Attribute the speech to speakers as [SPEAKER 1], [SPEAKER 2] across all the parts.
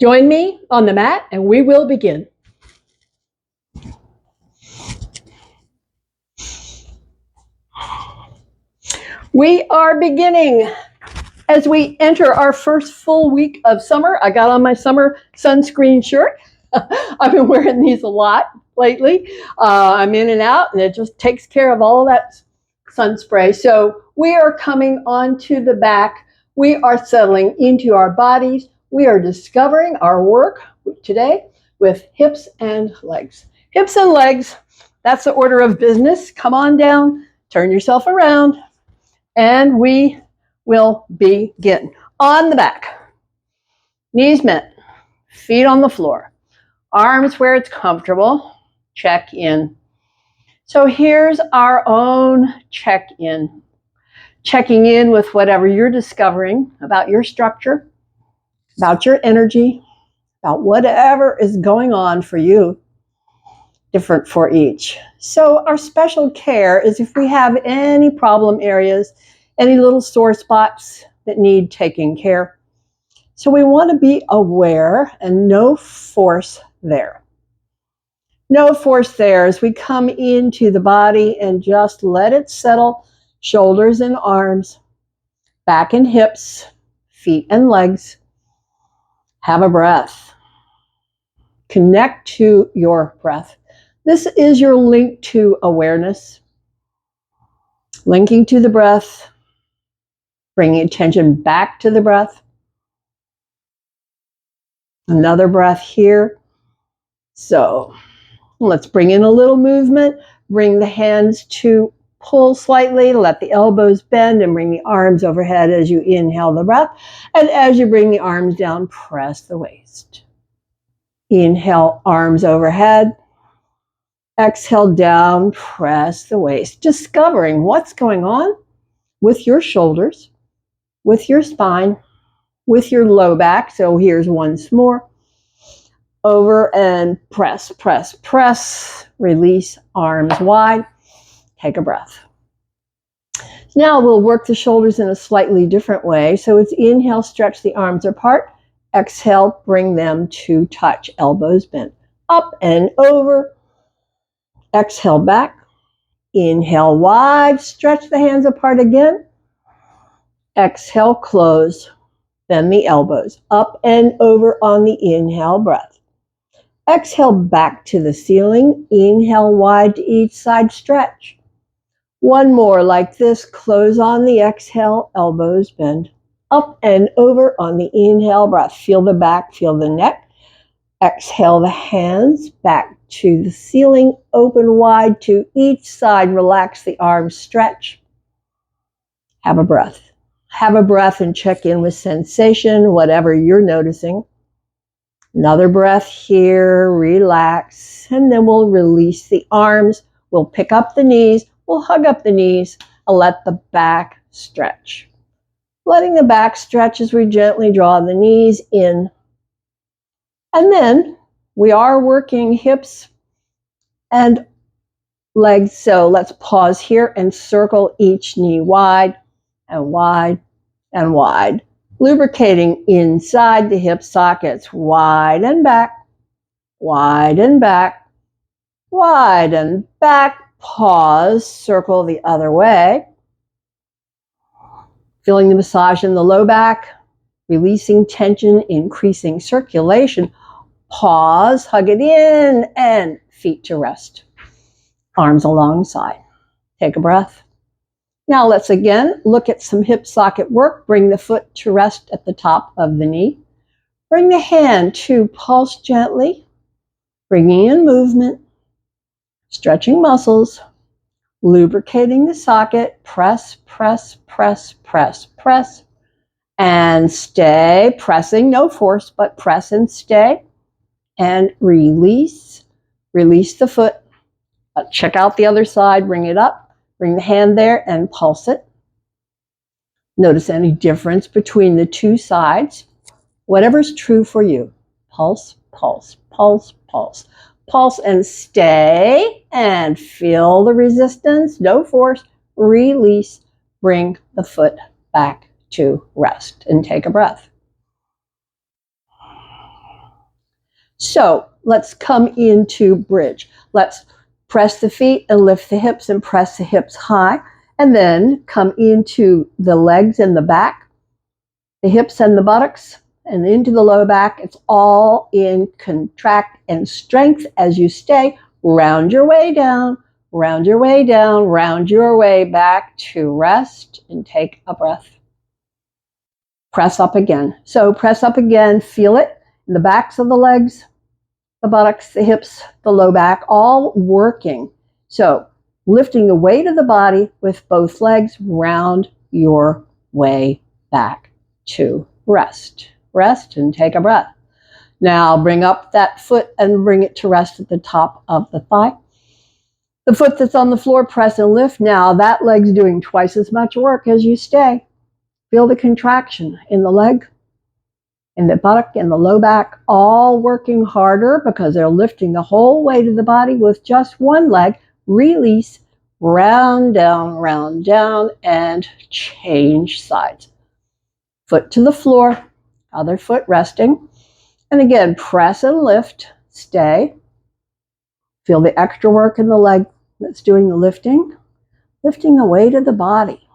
[SPEAKER 1] Join me on the mat and we will begin. We are beginning as we enter our first full week of summer. I got on my summer sunscreen shirt. I've been wearing these a lot lately. I'm in and out, and it just takes care of all that sun spray. So we are coming onto the back. We are settling into our bodies. We are discovering our work today with hips and legs. Hips and legs, that's the order of business. Come on down, turn yourself around, and we will begin. On the back, knees bent, feet on the floor, arms where it's comfortable, check in. So here's our own check-in. Checking in with whatever you're discovering about your structure, about your energy, about whatever is going on for you, different for each. So our special care is if we have any problem areas, any little sore spots that need taking care. So we want to be aware and no force there. No force there as we come into the body and just let it settle. Shoulders and arms, back and hips, feet and legs. Have a breath. Connect to your breath. This is your link to awareness. Linking to the breath, bringing attention back to the breath. Another breath here. So let's bring in a little movement. Bring the hands to pull slightly, let the elbows bend, and bring the arms overhead as you inhale the breath. And as you bring the arms down, press the waist. Inhale, arms overhead. Exhale down, press the waist. Discovering what's going on with your shoulders, with your spine, with your low back. So here's once more. Over and press, press, press. Release, arms wide. Take a breath. Now we'll work the shoulders in a slightly different way. So it's inhale, stretch the arms apart. Exhale, bring them to touch. Elbows bent. Up and over. Exhale back. Inhale wide. Stretch the hands apart again. Exhale, close. Bend the elbows. Up and over on the inhale breath. Exhale back to the ceiling. Inhale wide to each side. Stretch. One more like this. Close on the exhale. Elbows bend. Up and over on the inhale breath. Feel the back. Feel the neck. Exhale the hands back to the ceiling. Open wide to each side. Relax the arms. Stretch. Have a breath. Have a breath and check in with sensation, whatever you're noticing. Another breath here. Relax. And then we'll release the arms. We'll pick up the knees. We'll hug up the knees and let the back stretch. Letting the back stretch as we gently draw the knees in. And then we are working hips and legs. So let's pause here and circle each knee wide and wide and wide. Lubricating inside the hip sockets. Wide and back, wide and back, wide and back. Pause, circle the other way. Feeling the massage in the low back, releasing tension, increasing circulation. Pause, hug it in, and feet to rest. Arms alongside. Take a breath. Now let's again look at some hip socket work. Bring the foot to rest at the top of the knee. Bring the hand to pulse gently, bringing in movement. Stretching muscles, lubricating the socket, press, press, press, press, press, and stay, pressing, no force, but press and stay, and release, release the foot, check out the other side, bring it up, bring the hand there and pulse it. Notice any difference between the two sides, whatever's true for you, pulse, pulse, pulse, pulse. Pulse and stay and feel the resistance. No force. Release. Bring the foot back to rest and take a breath. So let's come into bridge. Let's press the feet and lift the hips and press the hips high, and then come into the legs and the back, the hips and the buttocks, and into the low back. It's all in contract and strength as you stay. Round your way down, round your way down, round your way back to rest and take a breath. Press up again. So press up again, feel it in the backs of the legs, the buttocks, the hips, the low back, all working. So lifting the weight of the body with both legs, round your way back to rest. Rest and take a breath. Now bring up that foot and bring it to rest at the top of the thigh. The foot that's on the floor, press and lift. Now that leg's doing twice as much work as you stay. Feel the contraction in the leg, in the buttock, in the low back, all working harder because they're lifting the whole weight of the body with just one leg. Release, round down, and change sides. Foot to the floor, other foot resting. And again, press and lift, stay. Feel the extra work in the leg that's doing the lifting. Lifting the weight of the body.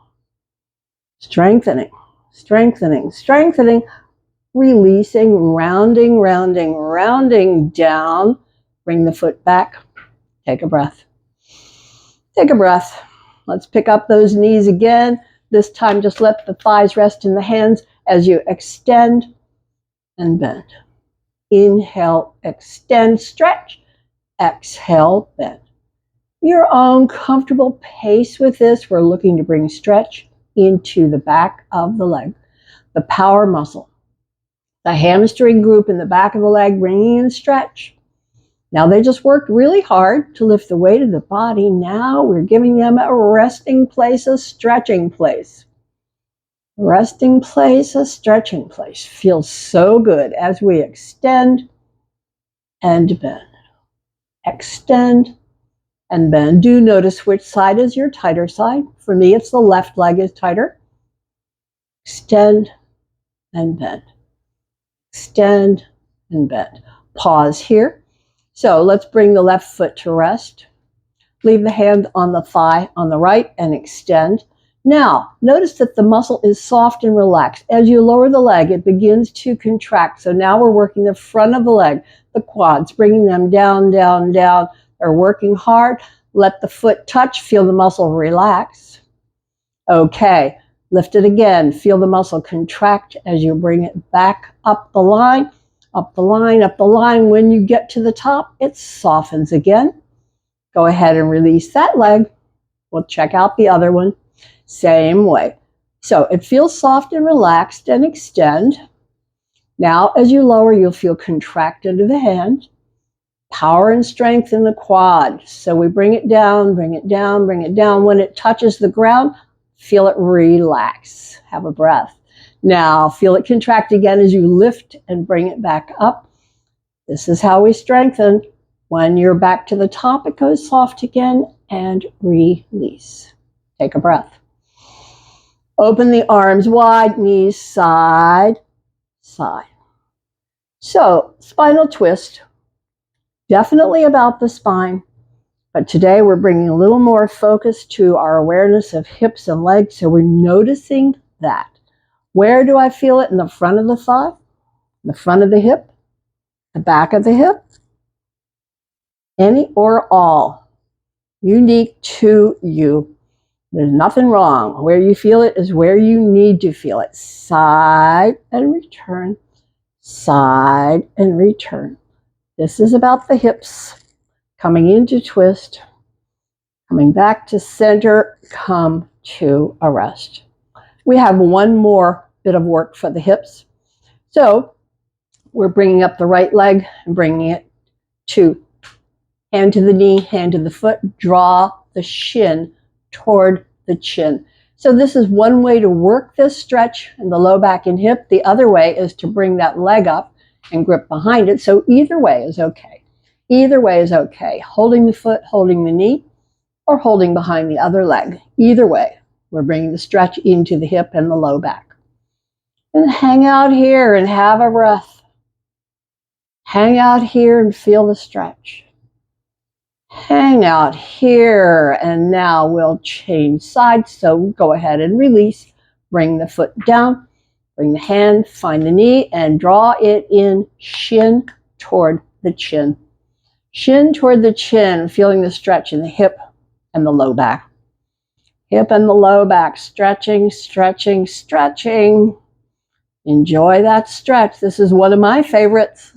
[SPEAKER 1] Strengthening, strengthening, strengthening. Releasing, rounding down. Bring the foot back. Take a breath. Take a breath. Let's pick up those knees again. This time just let the thighs rest in the hands as you extend and bend. Inhale, extend, stretch. Exhale, bend. Your own comfortable pace with this. We're looking to bring stretch into the back of the leg. The power muscle. The hamstring group in the back of the leg, bringing in stretch. Now they just worked really hard to lift the weight of the body. Now we're giving them a resting place, a stretching place. Resting place, a stretching place. Feels so good as we extend and bend. Extend and bend. Do notice which side is your tighter side. For me, it's the left leg is tighter. Extend and bend. Extend and bend. Pause here. So let's bring the left foot to rest. Leave the hand on the thigh on the right and extend. Now, notice that the muscle is soft and relaxed. As you lower the leg, it begins to contract. So now we're working the front of the leg, the quads, bringing them down. They're working hard. Let the foot touch. Feel the muscle relax. Okay. Lift it again. Feel the muscle contract as you bring it back up the line, up the line, up the line. When you get to the top, it softens again. Go ahead and release that leg. We'll check out the other one. Same way. So it feels soft and relaxed and extend. Now, as you lower, you'll feel contract into the hand. Power and strength in the quad. So we bring it down, bring it down, bring it down. When it touches the ground, feel it relax. Have a breath. Now, feel it contract again as you lift and bring it back up. This is how we strengthen. When you're back to the top, it goes soft again and release. Take a breath. Open the arms wide, knees side, side. So, spinal twist, definitely about the spine. But today we're bringing a little more focus to our awareness of hips and legs. So we're noticing that. Where do I feel it? In the front of the thigh, the front of the hip, the back of the hip, any or all, unique to you. There's nothing wrong. Where you feel it is where you need to feel it. Side and return, side and return. This is about the hips. Coming into twist, coming back to center, come to a rest. We have one more bit of work for the hips. So we're bringing up the right leg and bringing it to hand to the knee, hand to the foot. Draw the shin toward the chin. So this is one way to work this stretch in the low back and hip. The other way is to bring that leg up and grip behind it. So either way is okay. Either way is okay. Holding the foot, holding the knee, or holding behind the other leg. Either way, we're bringing the stretch into the hip and the low back. And hang out here and have a breath. Hang out here and feel the stretch. Hang out here, and now we'll change sides. So go ahead and release. Bring the foot down, bring the hand, find the knee, and draw it in, shin toward the chin. Shin toward the chin, feeling the stretch in the hip and the low back. Hip and the low back, stretching, stretching, stretching. Enjoy that stretch. This is one of my favorites.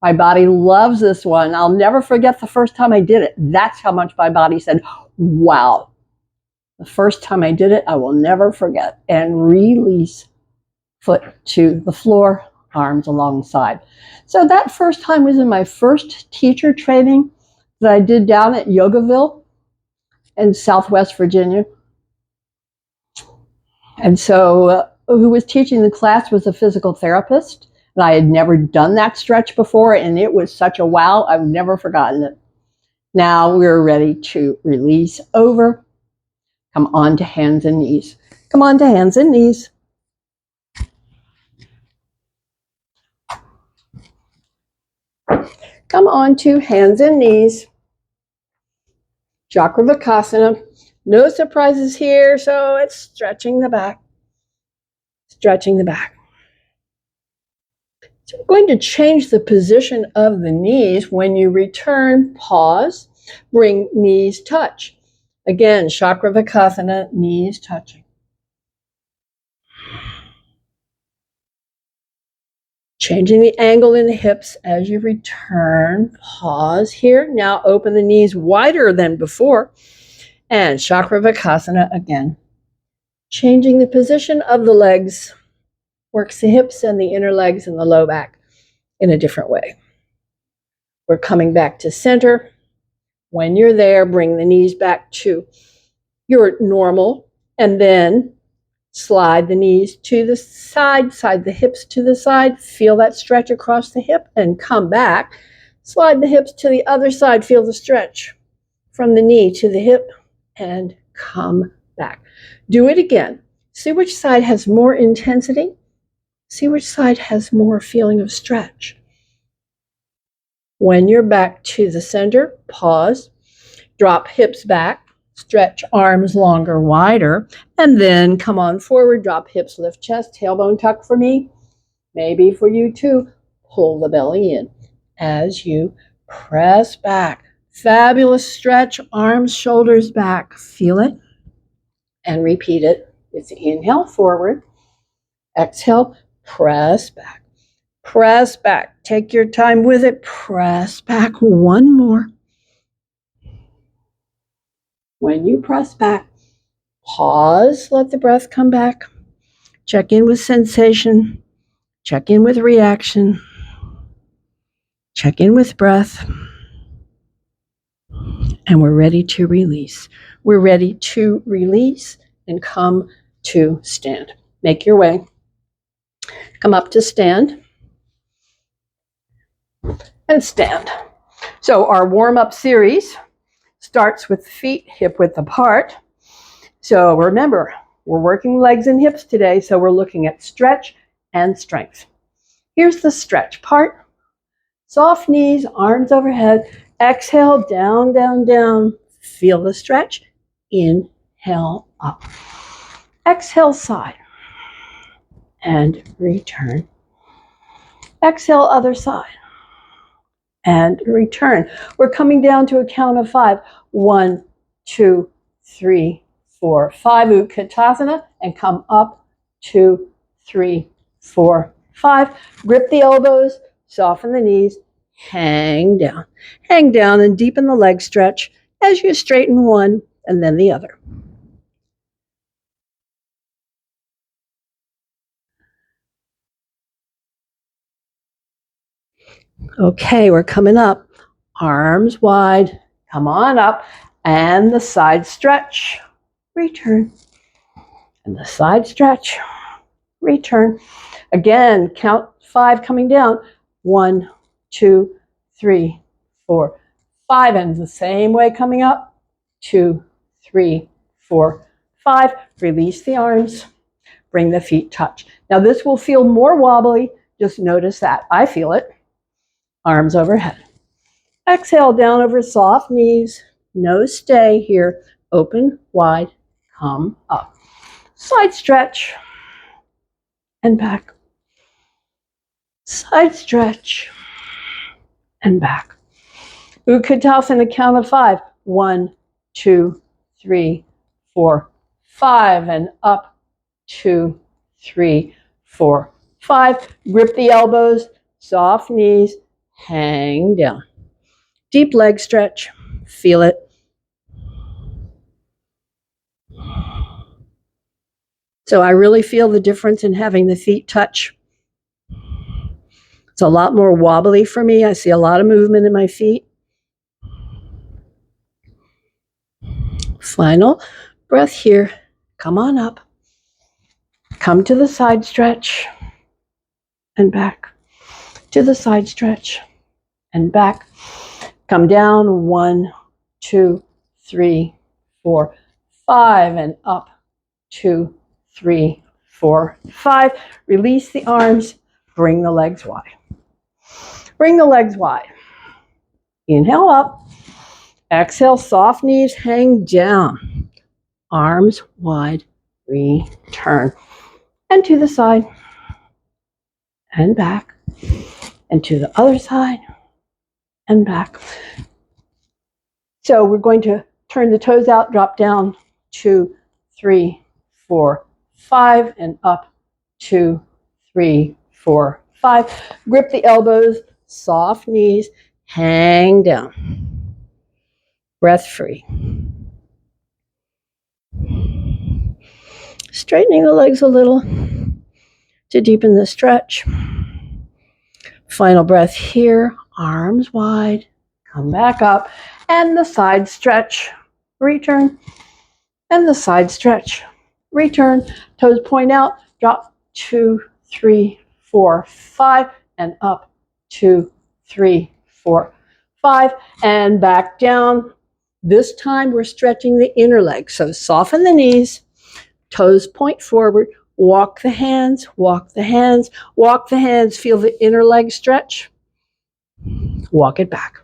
[SPEAKER 1] My body loves this one. I'll never forget the first time I did it. That's how much my body said, wow. The first time I did it, I will never forget. And release, foot to the floor, arms alongside. So that first time was in my first teacher training that I did down at Yogaville in Southwest Virginia. And so who was teaching the class was a physical therapist. And I had never done that stretch before, and it was such a wow. I've never forgotten it. Now we're ready to release over. Come on to hands and knees. Come on to hands and knees. Come on to hands and knees. Chakravakasana. No surprises here, so it's stretching the back. Stretching the back. So we're going to change the position of the knees. When you return, pause, bring knees touch. Again, Chakravakasana, knees touching. Changing the angle in the hips as you return. Pause here. Now open the knees wider than before. And Chakravakasana again. Changing the position of the legs. Works the hips and the inner legs and the low back in a different way. We're coming back to center. When you're there, bring the knees back to your normal, and then slide the knees to the side, slide the hips to the side, feel that stretch across the hip, and come back. Slide the hips to the other side, feel the stretch from the knee to the hip, and come back. Do it again. See which side has more intensity. See which side has more feeling of stretch. When you're back to the center, pause, drop hips back, stretch arms longer, wider, and then come on forward, drop hips, lift chest, tailbone tuck for me. Maybe for you too. Pull the belly in as you press back. Fabulous stretch, arms, shoulders back. Feel it and repeat it. It's inhale forward, exhale, press back. Press back. Take your time with it. Press back. One more. When you press back, pause. Let the breath come back. Check in with sensation. Check in with reaction. Check in with breath. And we're ready to release. We're ready to release and come to stand. Make your way. Come up to stand. And stand. So our warm-up series starts with feet hip width apart. So remember, we're working legs and hips today, so we're looking at stretch and strength. Here's the stretch part. Soft knees, arms overhead. Exhale, down, down, down. Feel the stretch. Inhale, up. Exhale, side. And return. Exhale, other side. And return. We're coming down to a count of 5. 1, 2, 3, 4, 5. Utkatasana, and come up. 2, 3, 4, 5. Grip the elbows, soften the knees, hang down. Hang down and deepen the leg stretch as you straighten one and then the other. Okay, we're coming up. Arms wide. Come on up. And the side stretch. Return. And the side stretch. Return. Again, count 5 coming down. 1, 2, 3, 4, 5. And the same way coming up. 2, 3, 4, 5. Release the arms. Bring the feet touch. Now this will feel more wobbly. Just notice that. I feel it. arms overhead. Exhale down over soft knees, no stay here, open wide, come up. Side stretch and back. Side stretch and back. Utkatasana, count of 5. 1, 2, 3, 4, 5, and up. 2, 3, 4, 5. Grip the elbows, soft knees, hang down. Deep leg stretch, feel it. So I really feel the difference in having the feet touch. It's a lot more wobbly for me. I see a lot of movement in my feet. Final breath here. Come on up. Come to the side stretch and back. To the side stretch and back. Come down. 1, 2, 3, 4, 5, and up. 2, 3, 4, 5. Release the arms. Bring the legs wide. Bring the legs wide. Inhale up. Exhale, soft knees hang down. Arms wide. Return. And to the side. And back. And to the other side. And back. So we're going to turn the toes out, drop down. 2, 3, 4, 5, and up. 2, 3, 4, 5. Grip the elbows, soft knees, hang down. Breath free. Straightening the legs a little to deepen the stretch. Final breath here, arms wide, come back up, and the side stretch, return, and the side stretch, return. Toes point out, drop. 2, 3, 4, 5, and up. 2, 3, 4, 5, and back down. This time we're stretching the inner leg. So soften the knees, toes point forward, walk the hands, walk the hands, walk the hands. Feel the inner leg stretch. Walk it back.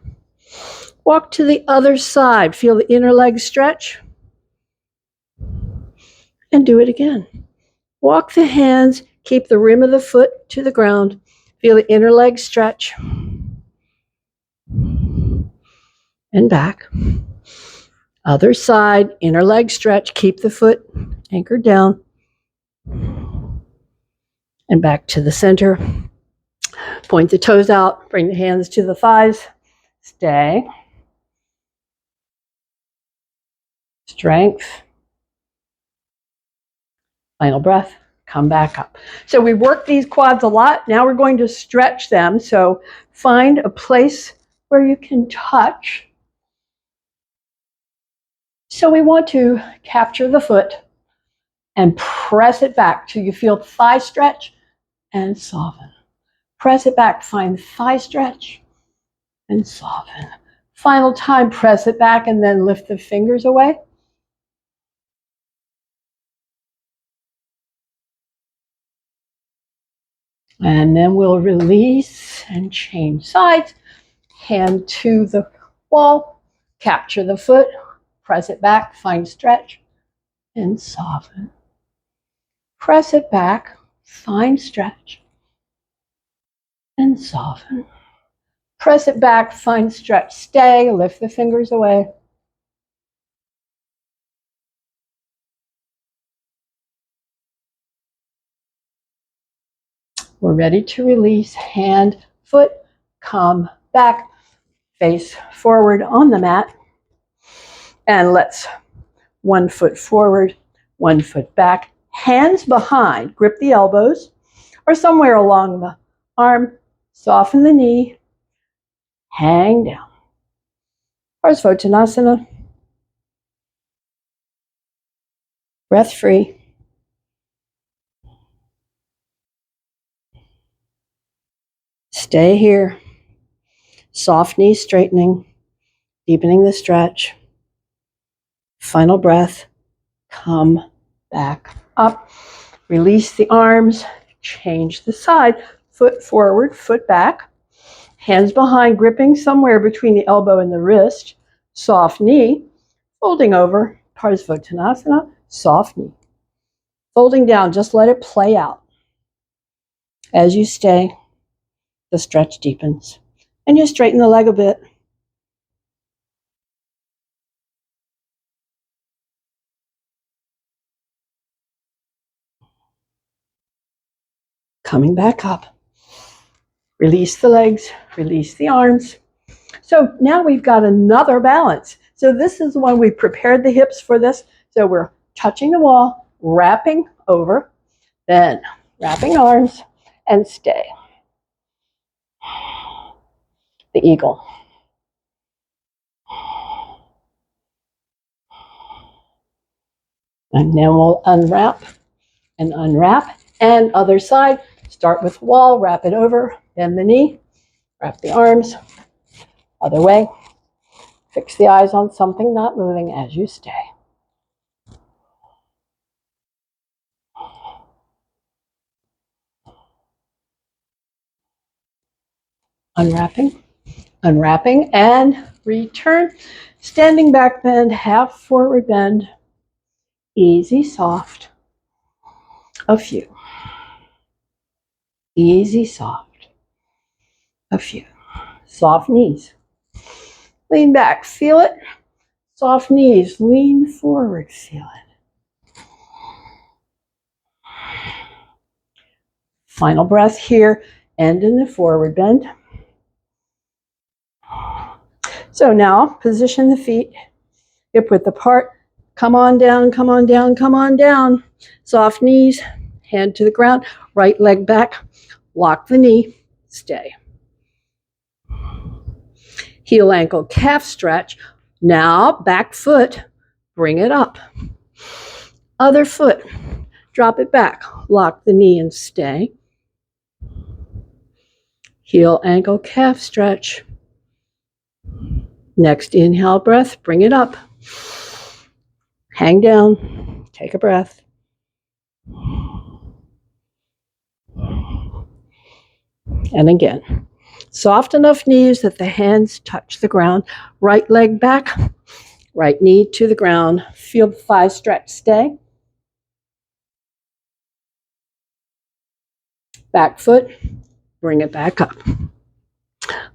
[SPEAKER 1] Walk to the other side. Feel the inner leg stretch. And do it again. Walk the hands, keep the rim of the foot to the ground. Feel the inner leg stretch. And back. Other side, inner leg stretch, keep the foot anchored down. And back to the center. Point the toes out, bring the hands to the thighs. Stay. Strength. Final breath, come back up. So we worked these quads a lot. Now we're going to stretch them. So find a place where you can touch. So we want to capture the foot and press it back till you feel the thigh stretch and soften. Press it back, find thigh stretch and soften. Final time, press it back and then lift the fingers away. And then we'll release and change sides. Hand to the wall, capture the foot, press it back, find stretch, and soften. Press it back, find stretch, and soften. Press it back, find stretch, stay, lift the fingers away. We're ready to release, hand, foot, come back, face forward on the mat. And let's 1 foot forward, 1 foot back, hands behind, grip the elbows or somewhere along the arm, soften the knee, hang down. Parsvottanasana. Breath free. Stay here. Soft knees straightening, deepening the stretch. Final breath. Come back up. Release the arms. Change the side. Foot forward, foot back. Hands behind, gripping somewhere between the elbow and the wrist. Soft knee, folding over, Parsvottanasana, soft knee. Folding down, just let it play out. As you stay, the stretch deepens. And you straighten the leg a bit. Coming back up. Release the legs, release the arms. So now we've got another balance. So this is when we prepared the hips for this. So we're touching the wall, wrapping over, then wrapping arms, and stay. The eagle. And then we'll unwrap and unwrap. And other side, start with wall, wrap it over, bend the knee, wrap the arms, other way. Fix the eyes on something not moving as you stay. Unwrapping, unwrapping, and return. Standing back bend, half forward bend. Easy, soft. A few. Easy, soft. A few. Soft knees. Lean back, feel it. Soft knees, lean forward, feel it. Final breath here, end in the forward bend. So now, position the feet, hip width apart. Come on down, come on down, come on down. Soft knees, hand to the ground, right leg back, lock the knee, stay. Heel, ankle, calf stretch. Now, back foot, bring it up. Other foot, drop it back, lock the knee and stay. Heel, ankle, calf stretch. Next inhale breath, bring it up. Hang down, take a breath. And again, soft enough knees that the hands touch the ground. Right leg back, right knee to the ground. Feel the thigh stretch, stay. Back foot, bring it back up.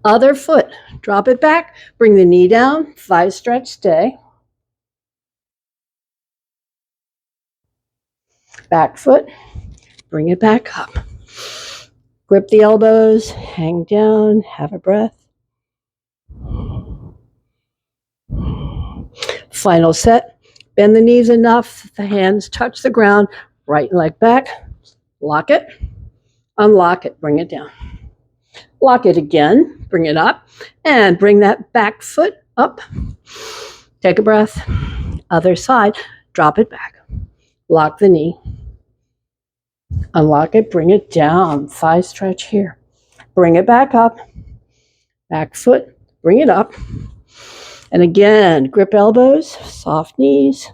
[SPEAKER 1] Other foot, drop it back, bring the knee down, thigh stretch, stay. Back foot, bring it back up. Grip the elbows, hang down, have a breath. Final set, bend the knees enough that the hands touch the ground, right leg back, lock it, unlock it, bring it down. Lock it again, bring it up, and bring that back foot up. Take a breath. Other side, drop it back. Lock the knee. Unlock it, bring it down. Thigh stretch here. Bring it back up. Back foot, bring it up. And again, grip elbows, soft knees.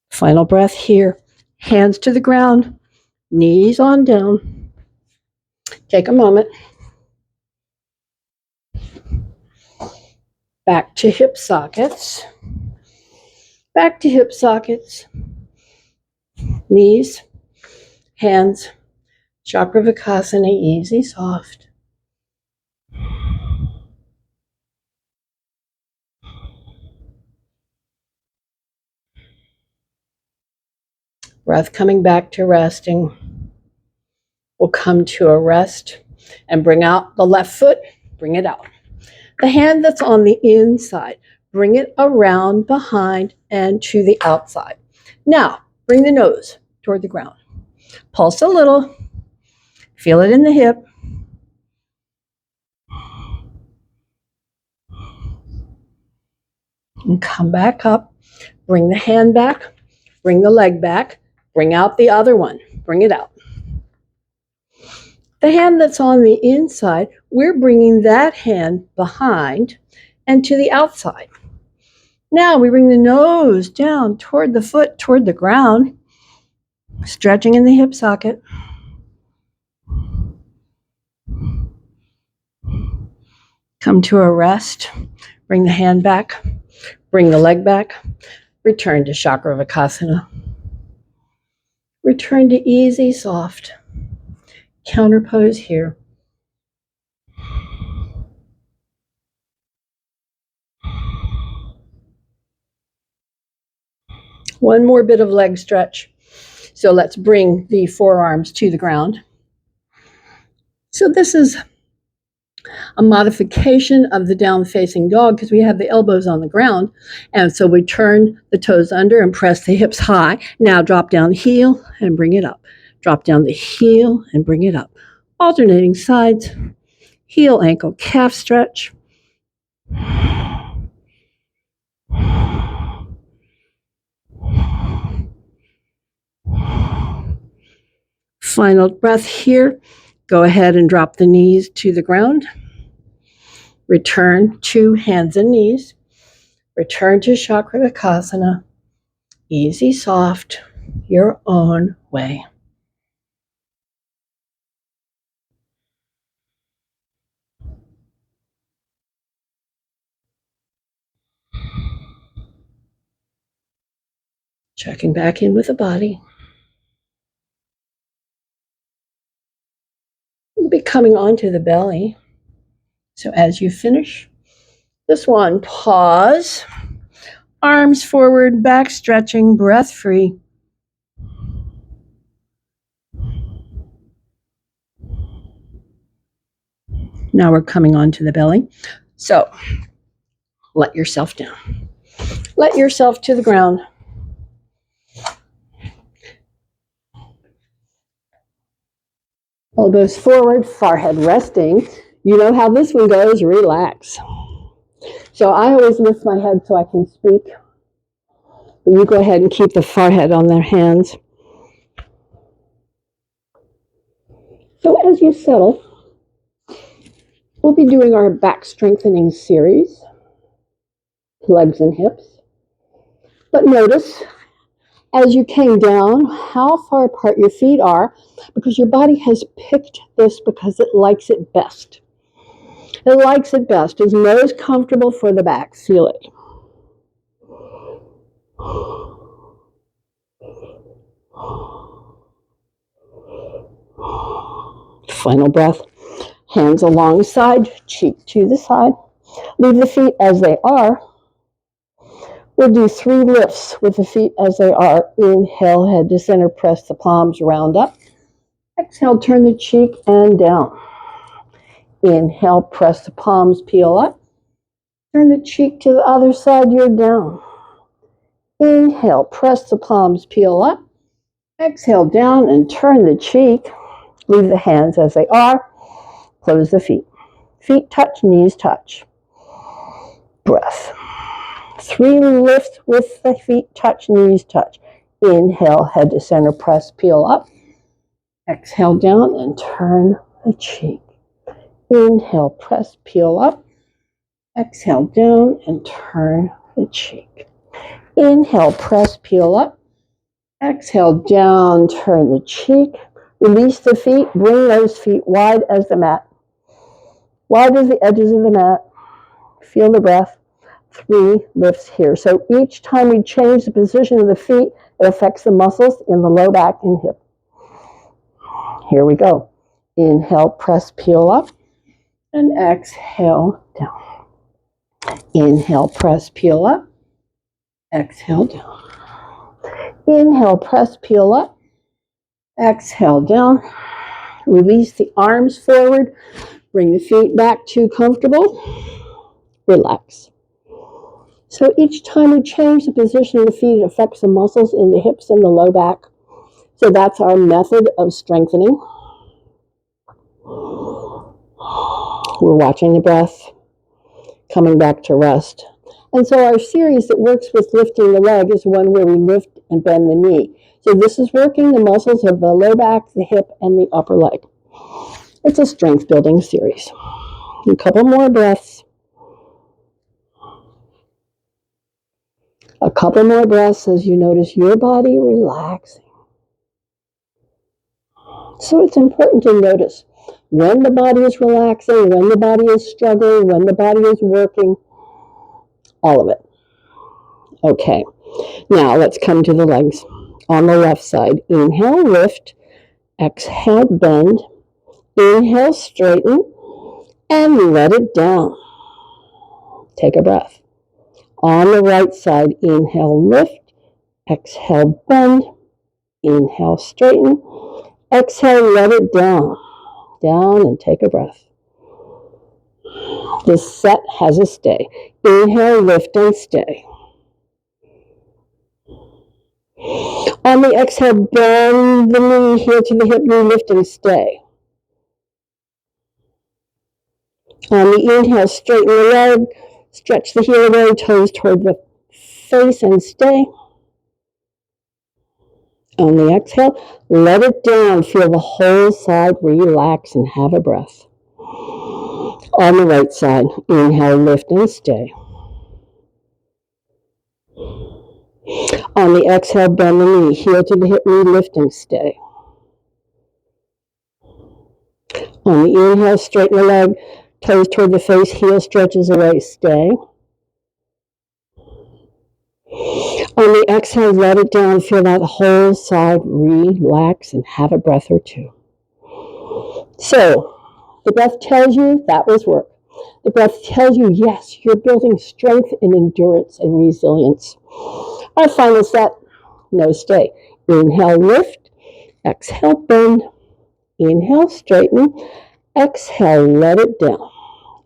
[SPEAKER 1] Final breath here. Hands to the ground, knees on down. Take a moment. Back to hip sockets. Back to hip sockets. Knees, hands, Chakravakasana, easy, soft. Breath coming back to resting. We'll come to a rest and bring out the left foot, bring it out. The hand that's on the inside, bring it around behind and to the outside. Now, bring the nose toward the ground. Pulse a little. Feel it in the hip. And come back up. Bring the hand back. Bring the leg back. Bring out the other one. Bring it out. The hand that's on the inside, we're bringing that hand behind and to the outside. Now we bring the nose down toward the foot, toward the ground, stretching in the hip socket. Come to a rest. Bring the hand back. Bring the leg back. Return to Chakravakasana. Return to easy, soft counter pose here. One more bit of leg stretch. So let's bring the forearms to the ground. So this is a modification of the down facing dog because we have the elbows on the ground. And so we turn the toes under and press the hips high. Now drop down the heel and bring it up. Drop down the heel and bring it up. Alternating sides. Heel, ankle, calf stretch. Final breath here. Go ahead and drop the knees to the ground. Return to hands and knees. Return to Chakravakasana. Easy, soft, your own way. Checking back in with the body. We'll be coming onto the belly. So as you finish this one, pause. Arms forward, back stretching, breath free. Now we're coming onto the belly. So let yourself down. Let yourself to the ground. Elbows forward, forehead resting. You know how this one goes, relax. So I always lift my head so I can speak. But you go ahead and keep the forehead on their hands. So as you settle, we'll be doing our back strengthening series, legs and hips. But notice as you came down how far apart your feet are, because your body has picked this because it likes it best. It likes it best. It's most comfortable for the back. Feel it. Final breath. Hands alongside, cheek to the side. Leave the feet as they are. We'll do 3 lifts with the feet as they are. Inhale, head to center, press the palms, round up. Exhale, turn the cheek and down. Inhale, press the palms, peel up. Turn the cheek to the other side, you're down. Inhale, press the palms, peel up. Exhale, down and turn the cheek. Leave the hands as they are. Close the feet. Feet touch, knees touch. Breath. 3 lifts with the feet touch, knees touch. Inhale, head to center, press, peel up. Exhale, down and turn the cheek. Inhale, press, peel up. Exhale, down and turn the cheek. Inhale, press, peel up. Exhale, down, turn the cheek. Release the feet, bring those feet wide as the mat. Wide as the edges of the mat. Feel the breath. 3 lifts here. So each time we change the position of the feet, it affects the muscles in the low back and hip. Here we go. Inhale, press, peel up. And exhale, down. Inhale, press, peel up. Exhale, down. Inhale, press, peel up. Exhale, down. Release the arms forward. Bring the feet back to comfortable. Relax. So each time we change the position of the feet, it affects the muscles in the hips and the low back. So that's our method of strengthening. We're watching the breath, coming back to rest. And so our series that works with lifting the leg is one where we lift and bend the knee. So this is working the muscles of the low back, the hip, and the upper leg. It's a strength building series. A couple more breaths. A couple more breaths as you notice your body relaxing. So it's important to notice When the body is relaxing, when the body is struggling, when the body is working, all of it. Okay, now let's come to the legs. On the left side, inhale, lift, exhale, bend, inhale, straighten, and let it down. Take a breath. On the right side, inhale, lift, exhale, bend, inhale, straighten, exhale, let it down. Down and take a breath. This set has a stay. Inhale, lift, and stay. On the exhale, bend the knee, heel to the hip, knee, lift, and stay. On the inhale, straighten the leg, stretch the heel away, toes toward the face, and stay. On the exhale, let it down. Feel the whole side relax and have a breath. On the right side, inhale, lift, and stay. On the exhale, bend the knee, heel to the hip, knee, lift, and stay. On the inhale, straighten the leg, toes toward the face, heel stretches away, stay. On the exhale, let it down, feel that whole side relax and have a breath or two. So, the breath tells you that was work. The breath tells you, yes, you're building strength and endurance and resilience. Our final set, no stay. Inhale, lift, exhale, bend, inhale, straighten, exhale, let it down.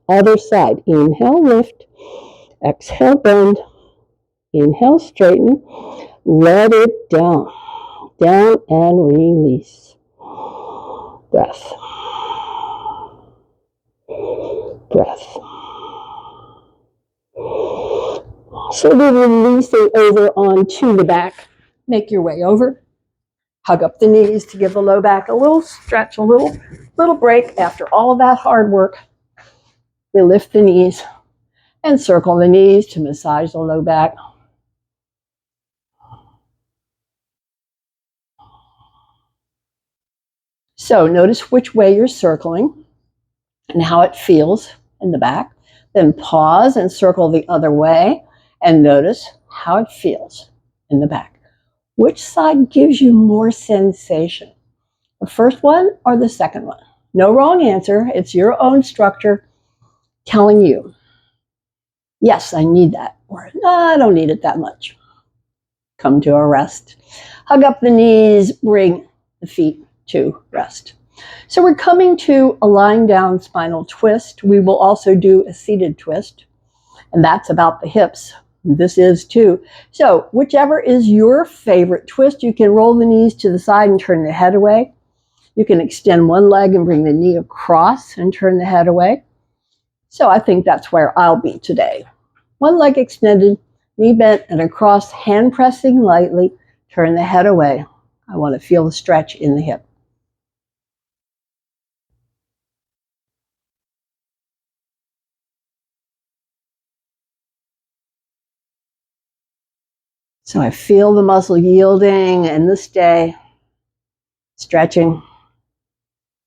[SPEAKER 1] Other side, inhale, lift, exhale, bend, inhale, straighten, let it down. Down and release. Breath. Breath. So we're releasing over onto the back. Make your way over. Hug up the knees to give the low back a little stretch, a little break. After all of that hard work, we lift the knees and circle the knees to massage the low back. So notice which way you're circling and how it feels in the back. Then pause and circle the other way and notice how it feels in the back. Which side gives you more sensation? The first one or the second one? No wrong answer. It's your own structure telling you, yes, I need that, or no, I don't need it that much. Come to a rest. Hug up the knees, bring the feet to rest. So we're coming to a lying down spinal twist. We will also do a seated twist, and that's about the hips. This is too. So whichever is your favorite twist, you can roll the knees to the side and turn the head away. You can extend one leg and bring the knee across and turn the head away. So I think that's where I'll be today. One leg extended, knee bent and across, hand pressing lightly, turn the head away. I want to feel the stretch in the hip. So I feel the muscle yielding and the stay, stretching.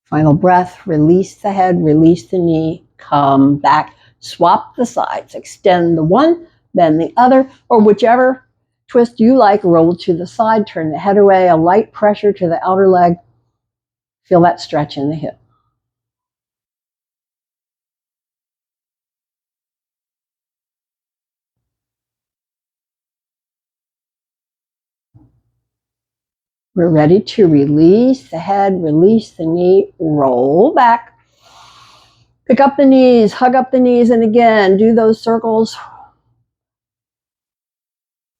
[SPEAKER 1] Final breath, release the head, release the knee, come back, swap the sides, extend the one, bend the other, or whichever twist you like, roll to the side, turn the head away, a light pressure to the outer leg. Feel that stretch in the hip. We're ready to release the head, release the knee, roll back. Pick up the knees, hug up the knees, and again, do those circles.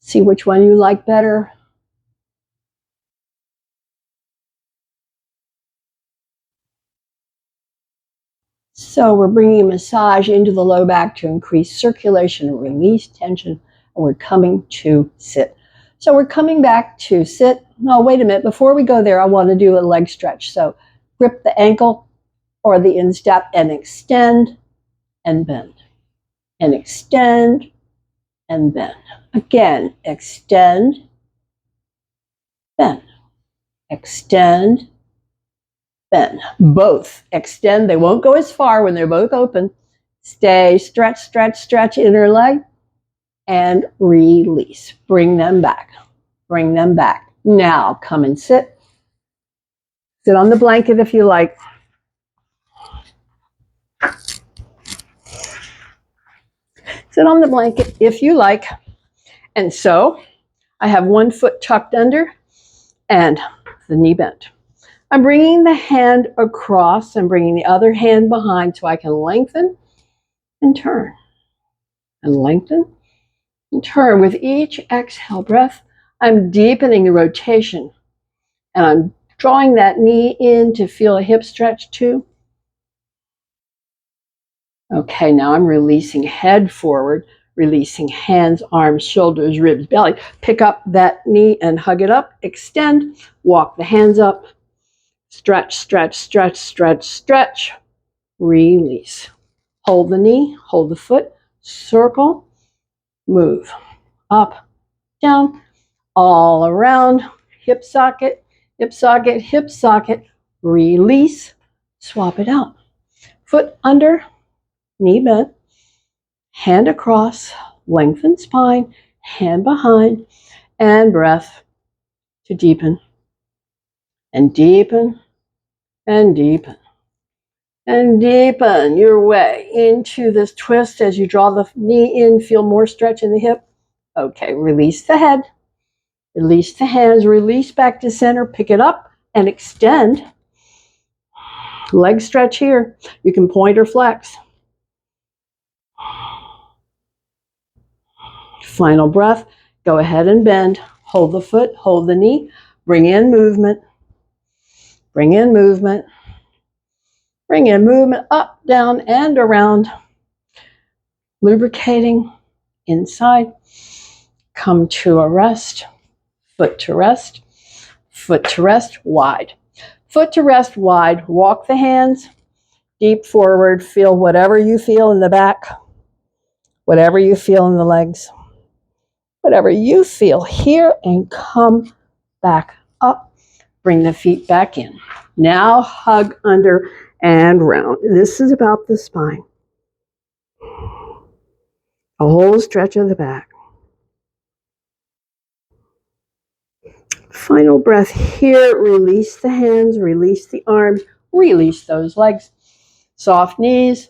[SPEAKER 1] See which one you like better. So we're bringing massage into the low back to increase circulation and release tension, and we're coming to sit. So we're coming back to sit. No, wait a minute. Before we go there, I want to do a leg stretch. So grip the ankle or the instep and extend and bend. And extend and bend. Again, extend, bend. Extend, bend. Both extend. They won't go as far when they're both open. Stay, stretch, stretch, stretch inner leg, and release. Bring them back. Bring them back. Now come and sit. Sit on the blanket if you like. Sit on the blanket if you like. And so I have one foot tucked under and the knee bent. I'm bringing the hand across and bringing the other hand behind so I can lengthen and turn. And lengthen and turn. With each exhale breath, I'm deepening the rotation. And I'm drawing that knee in to feel a hip stretch too. Okay, now I'm releasing head forward, releasing hands, arms, shoulders, ribs, belly. Pick up that knee and hug it up. Extend. Walk the hands up. Stretch, stretch, stretch, stretch, stretch. Release. Hold the knee, hold the foot, circle, move. Up, down, all around. Hip socket, hip socket, hip socket. Release. Swap it out. Foot under, knee bent, hand across, lengthen spine, hand behind, and breath to deepen, and deepen, and deepen, and deepen your way into this twist as you draw the knee in, feel more stretch in the hip. Okay, release the head, release the hands, release back to center, pick it up and extend. Leg stretch here. You can point or flex. Final breath. Go ahead and bend. Hold the foot, hold the knee. Bring in movement. Bring in movement. Bring in movement up, down, and around. Lubricating inside. Come to a rest. Foot to rest. Foot to rest, wide. Foot to rest, wide. Walk the hands deep forward. Feel whatever you feel in the back. Whatever you feel in the legs. Whatever you feel here, and come back up. Bring the feet back in. Now hug under and round. This is about the spine. A whole stretch of the back. Final breath here. Release the hands, release the arms, release those legs. Soft knees.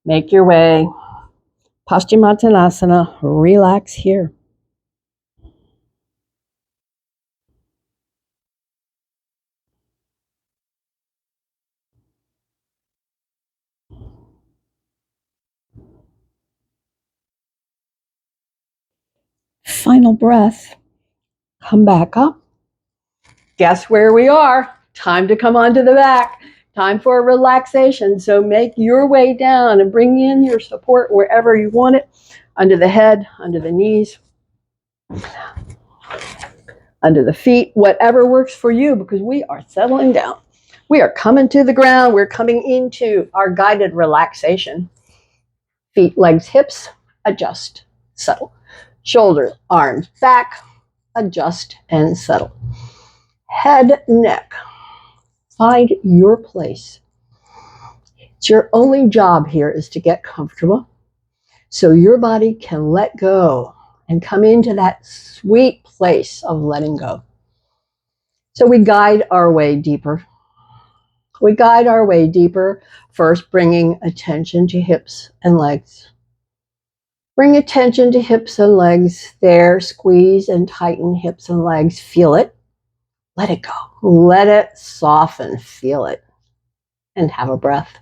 [SPEAKER 1] Make your way. Paschimottanasana. Relax here. Final breath. Come back up. Guess where we are? Time to come onto the back. Time for a relaxation. So make your way down and bring in your support wherever you want it. Under the head, under the knees, under the feet, whatever works for you, because we are settling down. We are coming to the ground. We're coming into our guided relaxation. Feet, legs, hips, adjust, settle. Shoulders, arms, back, adjust and settle. Head, neck. Find your place. It's your only job here is to get comfortable so your body can let go and come into that sweet place of letting go. So we guide our way deeper. We guide our way deeper, first bringing attention to hips and legs. Bring attention to hips and legs there. Squeeze and tighten hips and legs. Feel it. Let it go. Let it soften. Feel it. And have a breath.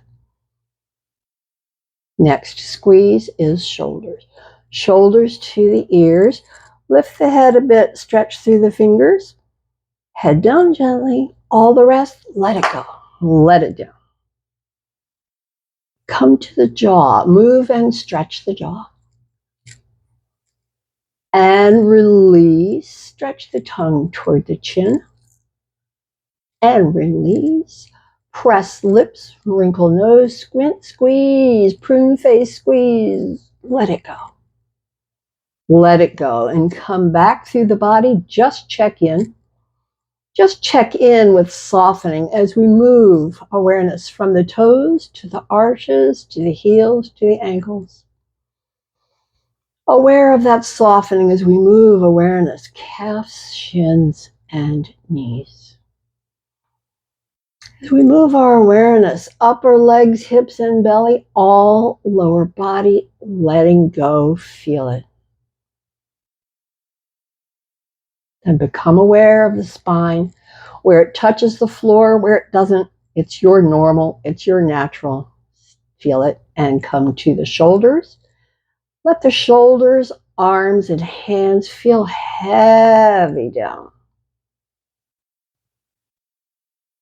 [SPEAKER 1] Next squeeze is shoulders. Shoulders to the ears. Lift the head a bit. Stretch through the fingers. Head down gently. All the rest, let it go. Let it down. Come to the jaw. Move and stretch the jaw. And release. Stretch the tongue toward the chin. And release. Press lips, wrinkle nose, squint, squeeze, prune face, squeeze. Let it go. Let it go and come back through the body. Just check in. Just check in with softening as we move awareness from the toes to the arches, to the heels, to the ankles. Aware of that softening as we move awareness, calves, shins, and knees. As we move our awareness, upper legs, hips, and belly, all lower body, letting go, feel it. And become aware of the spine, where it touches the floor, where it doesn't. It's your normal, it's your natural. Feel it and come to the shoulders. Let the shoulders, arms, and hands feel heavy down.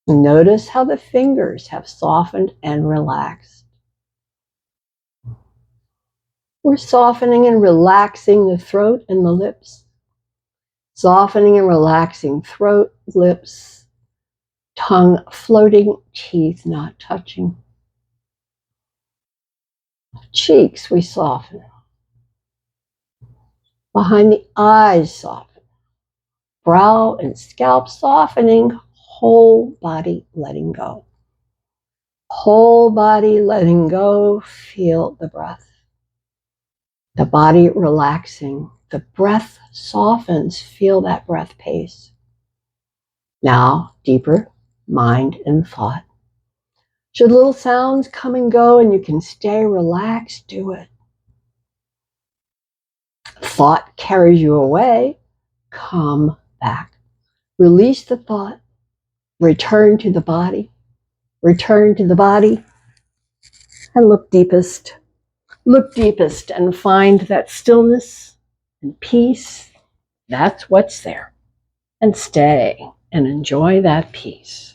[SPEAKER 1] Notice how the fingers have softened and relaxed. We're softening and relaxing the throat and the lips. Softening and relaxing throat, lips, tongue floating, teeth not touching. Cheeks we soften. Behind the eyes soften. Brow and scalp softening, whole body letting go. Whole body letting go, feel the breath. The body relaxing, the breath softens, feel that breath pace. Now, deeper, mind and thought. Should little sounds come and go and you can stay relaxed, do it. Thought carries you away, come back. Release the thought, return to the body, and look deepest. Look deepest and find that stillness and peace. That's what's there. And stay and enjoy that peace.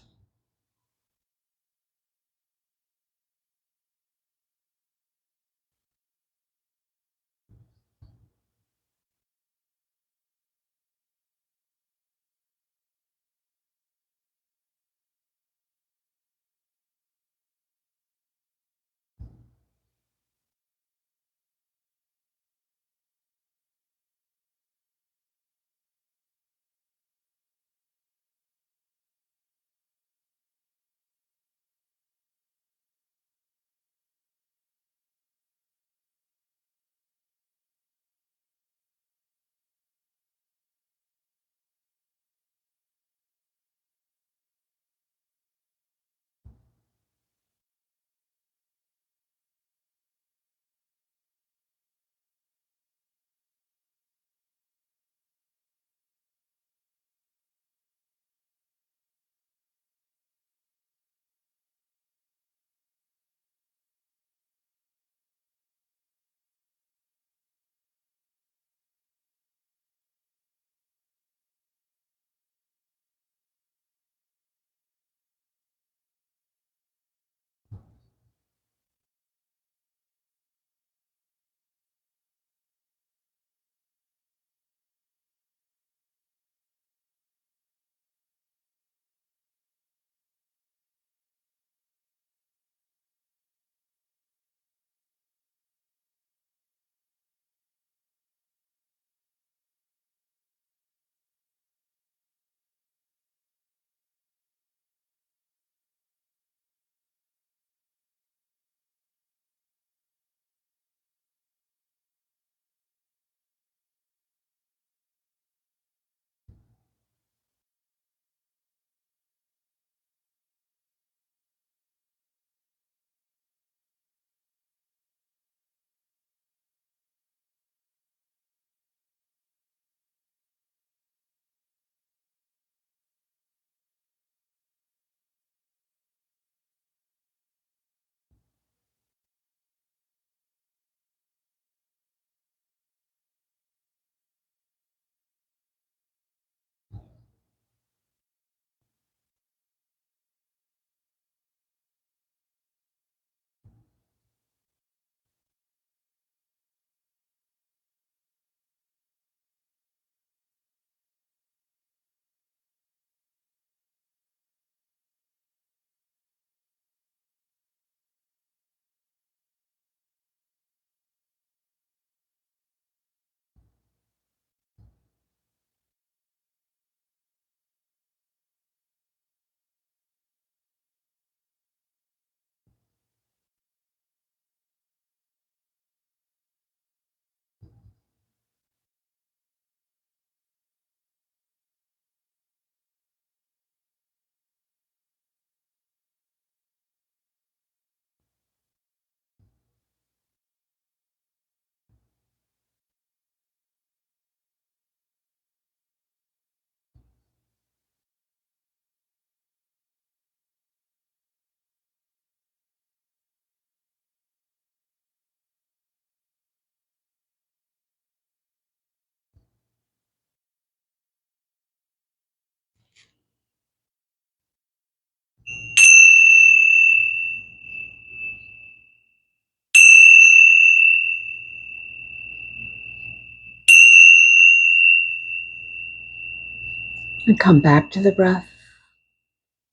[SPEAKER 1] And come back to the breath.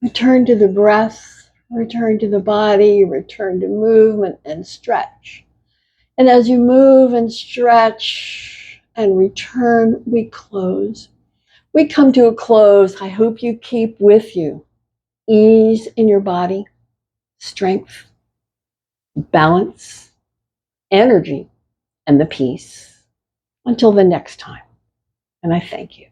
[SPEAKER 1] Return to the breath, return to the body, return to movement and stretch. And as you move and stretch and return, we close. We come to a close. I hope you keep with you ease in your body, strength, balance, energy, and the peace. Until the next time. And I thank you.